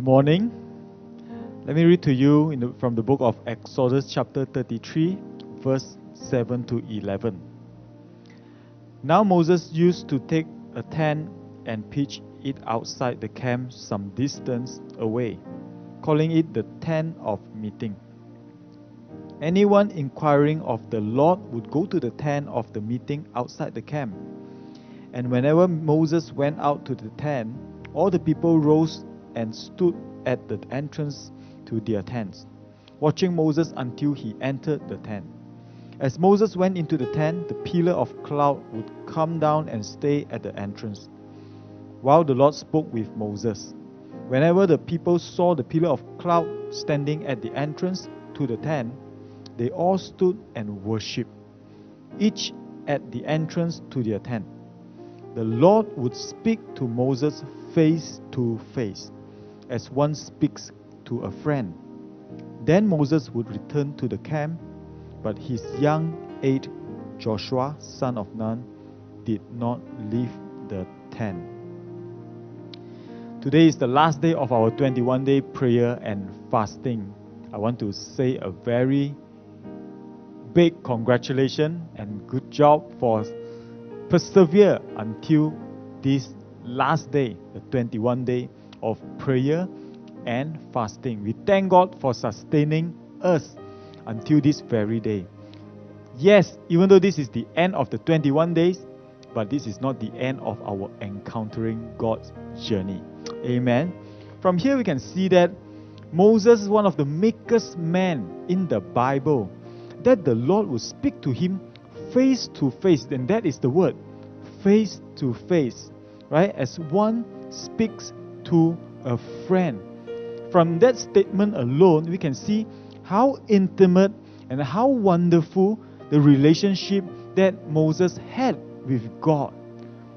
morning. Let me read to you from the book of Exodus chapter 33, verse 7 to 11. Now Moses used to take a tent and pitch it outside the camp some distance away, calling it the tent of meeting. Anyone inquiring of the Lord would go to the tent of the meeting outside the camp. And whenever Moses went out to the tent, all the people rose and stood at the entrance to their tents, watching Moses until he entered the tent. As Moses went into the tent, the pillar of cloud would come down and stay at the entrance, while the Lord spoke with Moses. Whenever the people saw the pillar of cloud standing at the entrance to the tent, they all stood and worshipped, each at the entrance to their tent. The Lord would speak to Moses face to face, as one speaks to a friend. Then Moses would return to the camp, but his young aide Joshua, son of Nun, did not leave the tent. Today is the last day of our 21-day prayer and fasting. I want to say a very big congratulations and good job for persevere until this last day, the 21 day of prayer and fasting. We thank God for sustaining us until this very day. Yes, even though this is the end of the 21 days, but this is not the end of our encountering God's journey. Amen. From here we can see that Moses is one of the meekest men in the Bible, that the Lord will speak to him face to face, and that is the word, face to face, right? As one speaks to a friend. From that statement alone, we can see how intimate and how wonderful the relationship that Moses had with God,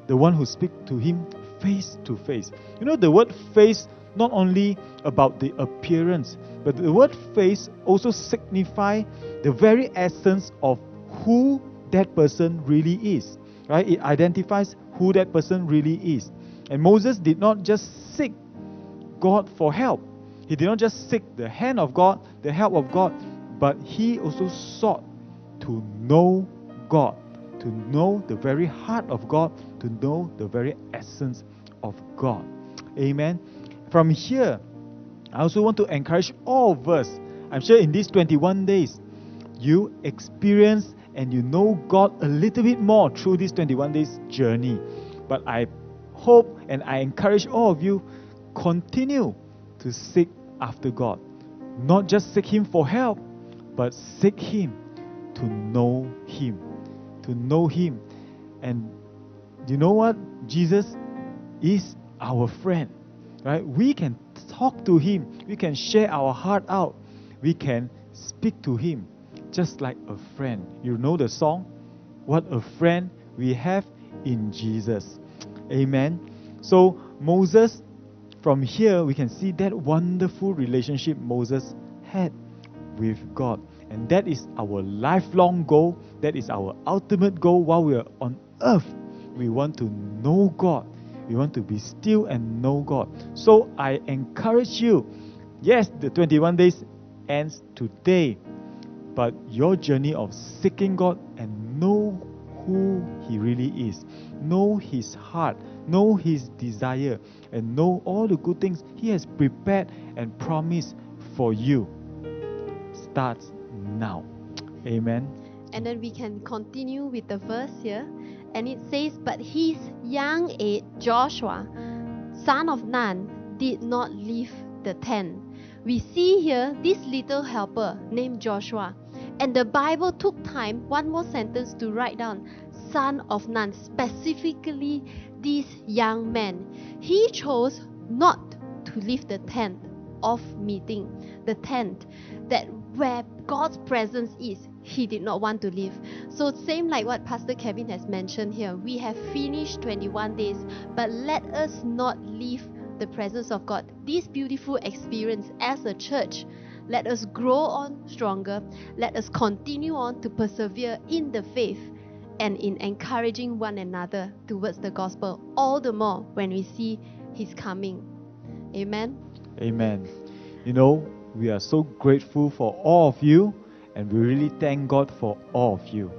the one who speaks to him face to face. You know, the word face not only about the appearance, but the word face also signifies the very essence of who that person really is, right? It identifies who that person really is. And Moses did not just seek God for help. He did not just seek the hand of God, the help of God, but he also sought to know God, to know the very heart of God, to know the very essence of God. Amen. From here, I also want to encourage all of us. I'm sure in these 21 days, you experience and you know God a little bit more through this 21 days journey. But I hope and I encourage all of you, continue to seek after God. Not just seek Him for help, but seek Him to know Him. To know Him. And you know what? Jesus is our friend. Right? We can talk to Him. We can share our heart out. We can speak to Him just like a friend. You know the song? What a friend we have in Jesus. Amen. So Moses, from here we can see that wonderful relationship Moses had with God. And that is our lifelong goal. That is our ultimate goal while we are on earth. We want to know God. We want to be still and know God. So I encourage you, yes, the 21 days ends today, but your journey of seeking God and know who He really is, know His heart, know His desire, and know all the good things He has prepared and promised for you, starts now. Amen. And then we can continue with the verse here. And it says, but his young aide, Joshua, son of Nun, did not leave the tent. We see here this little helper named Joshua. And the Bible took time, one more sentence, to write down, son of Nun, specifically this young man. He chose not to leave the tent of meeting, the tent that where God's presence is. He did not want to leave. So same like what Pastor Kevin has mentioned here, we have finished 21 days, but let us not leave the presence of God. This beautiful experience as a church, let us grow on stronger. Let us continue on to persevere in the faith and in encouraging one another towards the gospel, all the more when we see His coming. Amen. Amen. You know, we are so grateful for all of you, and we really thank God for all of you.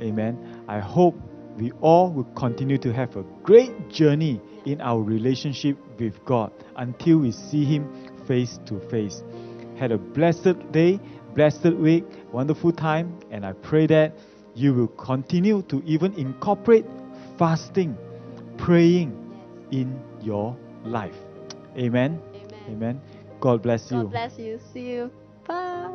Amen. I hope we all will continue to have a great journey in our relationship with God until we see Him face to face. Had a blessed day, blessed week, wonderful time, and I pray that you will continue to even incorporate fasting, praying in your life. Amen. Amen. Amen. God bless you. God bless you. See you. Bye.